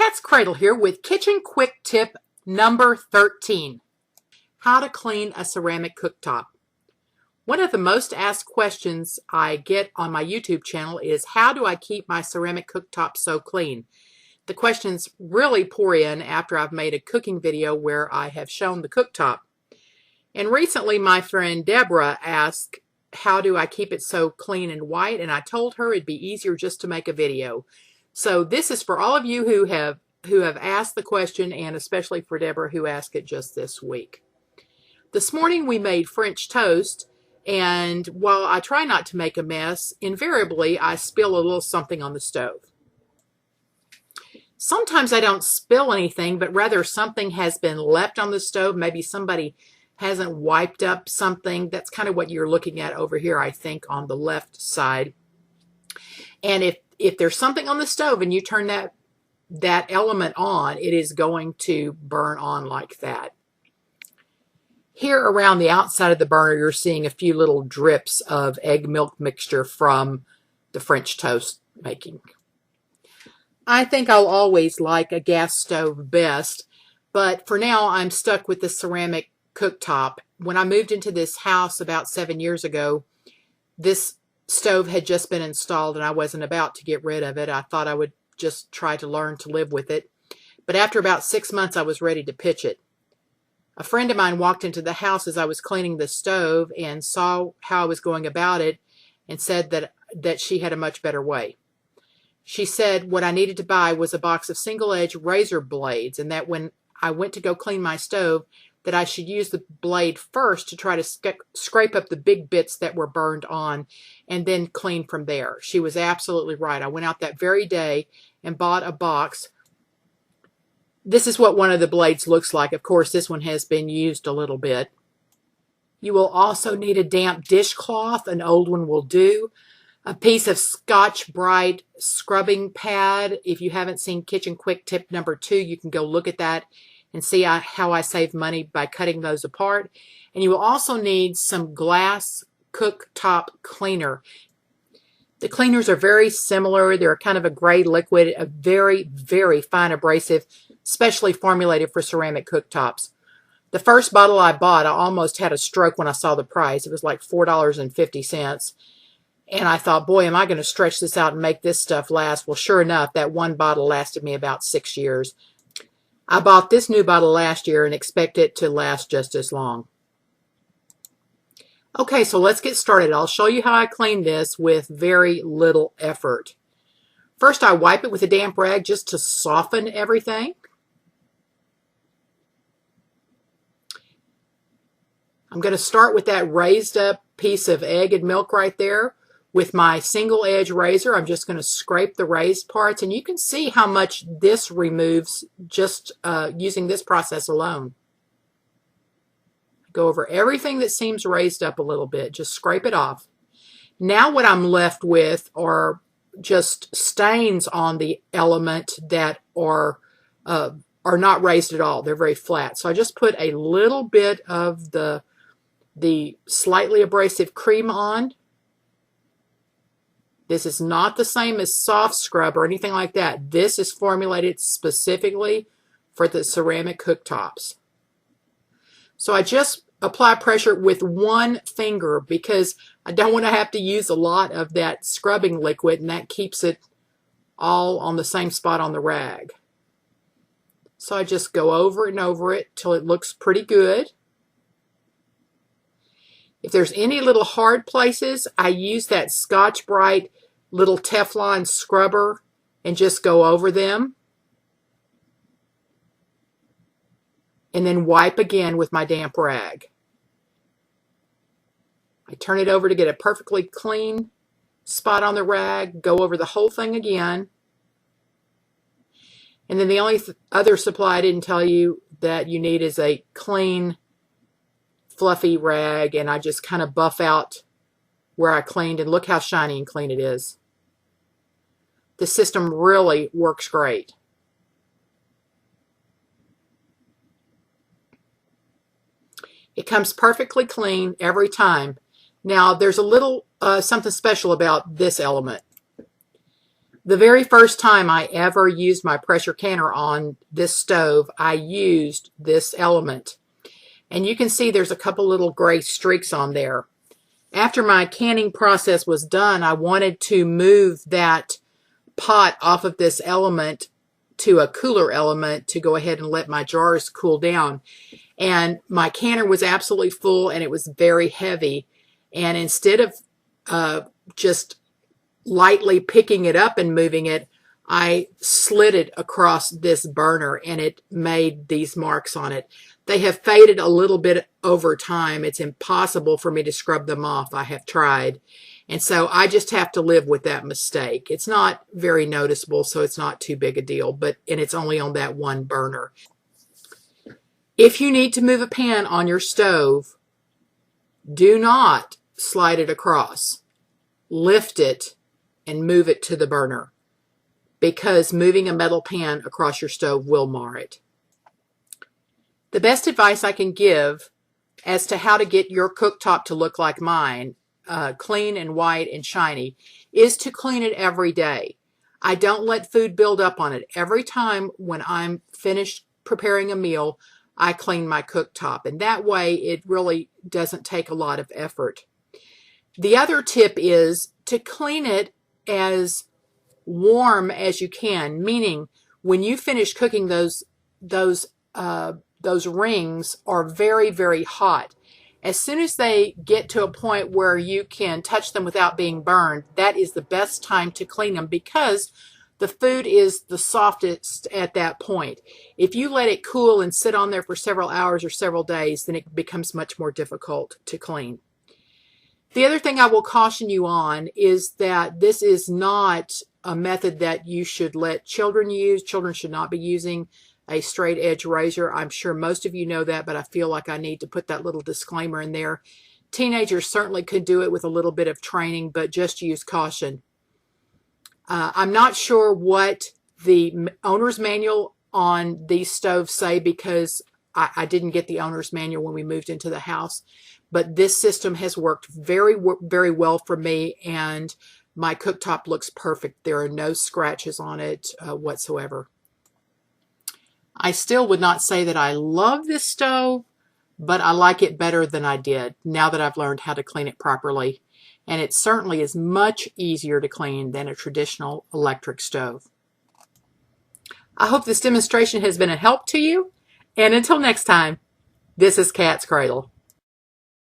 Cat's Cradle here with kitchen quick tip number 13. How to clean a ceramic cooktop. One of the most asked questions I get on my YouTube channel is, how do I keep my ceramic cooktop so clean? The questions really pour in after I've made a cooking video where I have shown the cooktop. And recently my friend Deborah asked, how do I keep it so clean and white? And I told her it'd be easier just to make a video. So this is for all of you who have asked the question, and especially for Deborah who asked it just this week. This morning we made French toast, and while I try not to make a mess, invariably I spill a little something on the stove. Sometimes I don't spill anything, but rather something has been left on the stove. Maybe somebody hasn't wiped up something. That's kind of what you're looking at over here, I think, on the left side. And if there's something on the stove and you turn that element on, it is going to burn on like that. Here around the outside of the burner, you're seeing a few little drips of egg milk mixture from the French toast making. I think I'll always like a gas stove best, but for now I'm stuck with the ceramic cooktop. When I moved into this house about 7 years ago, this stove had just been installed and I wasn't about to get rid of it. I thought I would just try to learn to live with it. But after about 6 months, I was ready to pitch it. A friend of mine walked into the house as I was cleaning the stove and saw how I was going about it and said that she had a much better way. She said what I needed to buy was a box of single-edge razor blades, and that when I went to go clean my stove, that I should use the blade first to try to scrape up the big bits that were burned on and then clean from there. She was absolutely right. I went out that very day and bought a box. This is what one of the blades looks like. Of course, this one has been used a little bit. You will also need a damp dishcloth. An old one will do. A piece of Scotch-Brite scrubbing pad. If you haven't seen Kitchen Quick Tip number 2, you can go look at that and see how I save money by cutting those apart. And you will also need some glass cooktop cleaner. The cleaners are very similar. They're kind of a gray liquid, a very, very fine abrasive, specially formulated for ceramic cooktops. The first bottle I bought, I almost had a stroke when I saw the price. It was like $4.50. And I thought, boy, am I going to stretch this out and make this stuff last? Well, sure enough, that one bottle lasted me about 6 years. I bought this new bottle last year and expect it to last just as long. Okay, so let's get started. I'll show you how I clean this with very little effort. First, I wipe it with a damp rag just to soften everything. I'm going to start with that raised up piece of egg and milk right there. With my single edge razor, I'm just going to scrape the raised parts, and you can see how much this removes just using this process alone. Go over everything that seems raised up a little bit, just scrape it off. Now what I'm left with are just stains on the element that are not raised at all. They're very flat. So I just put a little bit of the slightly abrasive cream on. This is not the same as soft scrub or anything like that. This is formulated specifically for the ceramic cooktops. So I just apply pressure with one finger because I don't want to have to use a lot of that scrubbing liquid, and that keeps it all on the same spot on the rag. So I just go over and over it till it looks pretty good. If there's any little hard places, I use that Scotch-Brite little Teflon scrubber and just go over them. And then wipe again with my damp rag. I turn it over to get a perfectly clean spot on the rag, go over the whole thing again. And then the only other supply I didn't tell you that you need is a clean fluffy rag, and I just kind of buff out where I cleaned, and look how shiny and clean it is. The system really works great. It comes perfectly clean every time. Now there's a little something special about this element. The very first time I ever used my pressure canner on this stove, I used this element. And you can see there's a couple little gray streaks on there. After my canning process was done, I wanted to move that pot off of this element to a cooler element to go ahead and let my jars cool down. And my canner was absolutely full and it was very heavy. And instead of just lightly picking it up and moving it, I slid it across this burner and it made these marks on it. They have faded a little bit over time. It's impossible for me to scrub them off. I have tried. And so I just have to live with that mistake. It's not very noticeable, so it's not too big a deal, and it's only on that one burner. If you need to move a pan on your stove, do not slide it across. Lift it and move it to the burner, because moving a metal pan across your stove will mar it. The best advice I can give as to how to get your cooktop to look like mine, clean and white and shiny, is to clean it every day. I don't let food build up on it. Every time when I'm finished preparing a meal, I clean my cooktop, and that way it really doesn't take a lot of effort. The other tip is to clean it as warm as you can, meaning when you finish cooking, those rings are very, very hot. As soon as they get to a point where you can touch them without being burned, that is the best time to clean them, because the food is the softest at that point. If you let it cool and sit on there for several hours or several days, then it becomes much more difficult to clean. The other thing I will caution you on is that this is not a method that you should let children use. Children should not be using a straight edge razor. I'm sure most of you know that, but I feel like I need to put that little disclaimer in there. Teenagers certainly could do it with a little bit of training, but just use caution. I'm not sure what the owner's manual on these stoves say, because I didn't get the owner's manual when we moved into the house. But this system has worked very, very well for me, and my cooktop looks perfect. There are no scratches on it whatsoever. I still would not say that I love this stove, but I like it better than I did now that I've learned how to clean it properly. And it certainly is much easier to clean than a traditional electric stove. I hope this demonstration has been a help to you. And until next time, this is Cat's Cradle.